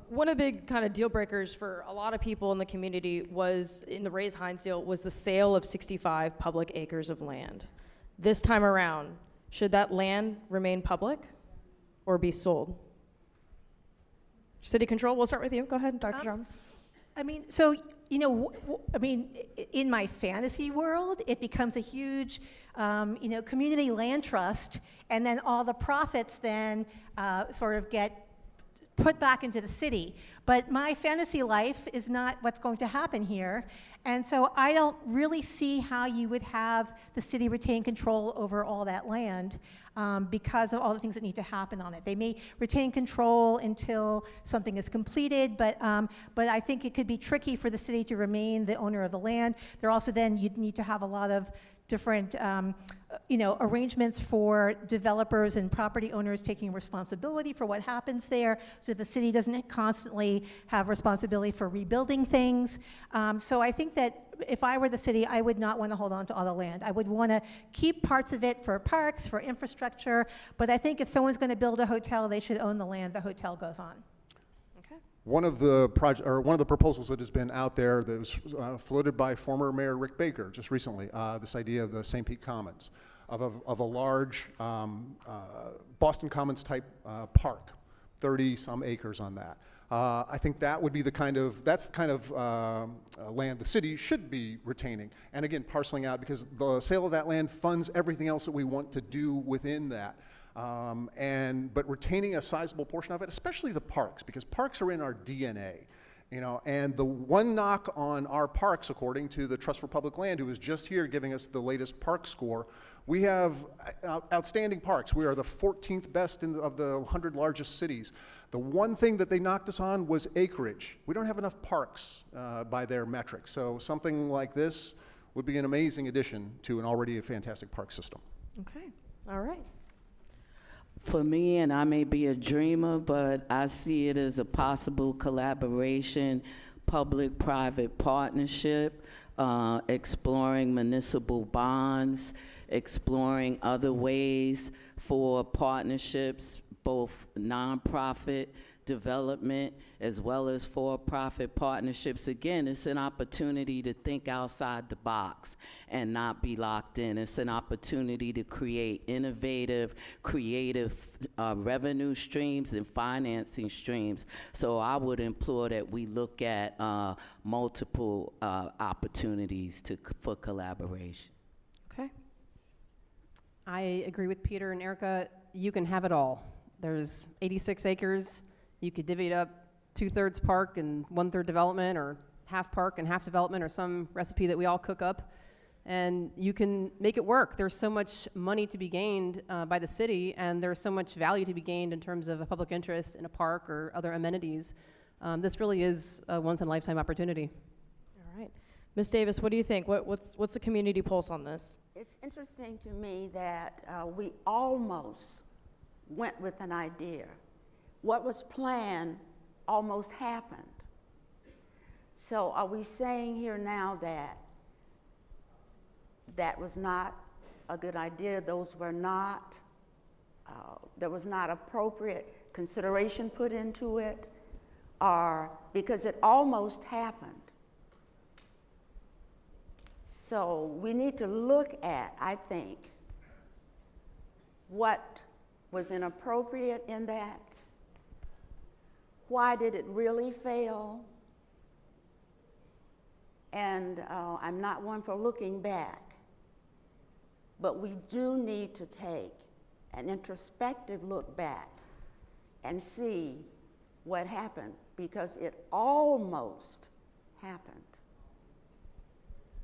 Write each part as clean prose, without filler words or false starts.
One of the big kind of deal breakers for a lot of people in the community was, in the Raise Hines deal, was the sale of 65 public acres of land. This time around, should that land remain public or be sold? City control, we'll start with you. Go ahead, Dr. John. I mean, so, you know, in my fantasy world, it becomes a huge, community land trust, and then all the profits then sort of get put back into the city. But my fantasy life is not what's going to happen here. And so I don't really see how you would have the city retain control over all that land because of all the things that need to happen on it. They may retain control until something is completed, but I think it could be tricky for the city to remain the owner of the land. There also then you'd need to have a lot of different arrangements for developers and property owners taking responsibility for what happens there, so the city doesn't constantly have responsibility for rebuilding things. So I think that if I were the city, I would not want to hold on to all the land. I would want to keep parts of it for parks, for infrastructure, but I think if someone's going to build a hotel, they should own the land the hotel goes on. One of the proposals that has been out there that was floated by former Mayor Rick Baker just recently, this idea of the St. Pete Commons, of a large Boston Commons type park, 30 some acres on that. I think that would be that's the kind of land the city should be retaining, and again parceling out, because the sale of that land funds everything else that we want to do within that. But retaining a sizable portion of it, especially the parks, because parks are in our DNA, and the one knock on our parks, according to the Trust for Public Land, who was just here giving us the latest park score, we have outstanding parks. We are the 14th best of the 100 largest cities. The one thing that they knocked us on was acreage. We don't have enough parks by their metrics, so something like this would be an amazing addition to an already fantastic park system. Okay, all right. For me, and I may be a dreamer, but I see it as a possible collaboration, public-private partnership, exploring municipal bonds, exploring other ways for partnerships, both nonprofit development as well as for-profit partnerships. Again, it's an opportunity to think outside the box and not be locked in. It's an opportunity to create innovative, creative revenue streams and financing streams. So I would implore that we look at multiple opportunities for collaboration. Okay. I agree with Peter and Erica. You can have it all. There's 86 acres. You could divvy it up 2/3 park and 1/3 development, or half park and half development, or some recipe that we all cook up, and you can make it work. There's so much money to be gained by the city, and there's so much value to be gained in terms of a public interest in a park or other amenities. This really is a once-in-a-lifetime opportunity. All right. Ms. Davis, what do you think? What's the community pulse on this? It's interesting to me that we almost went with an idea. What was planned almost happened. So are we saying here now that that was not a good idea? Those were not, there was not appropriate consideration put into it, or because it almost happened? So we need to look at, I think, what was inappropriate in that. Why did it really fail? And I'm not one for looking back, but we do need to take an introspective look back and see what happened, because it almost happened.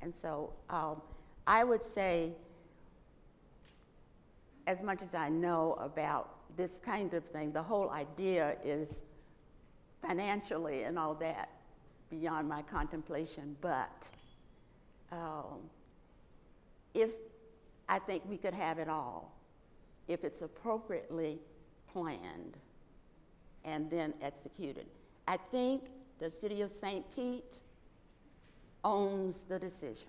And so I would say, as much as I know about this kind of thing, the whole idea is financially and all that beyond my contemplation, but if I think we could have it all if it's appropriately planned and then executed. I think the city of St. Pete owns the decision,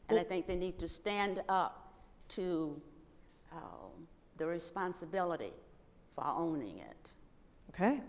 and I think they need to stand up to the responsibility for owning it. Okay.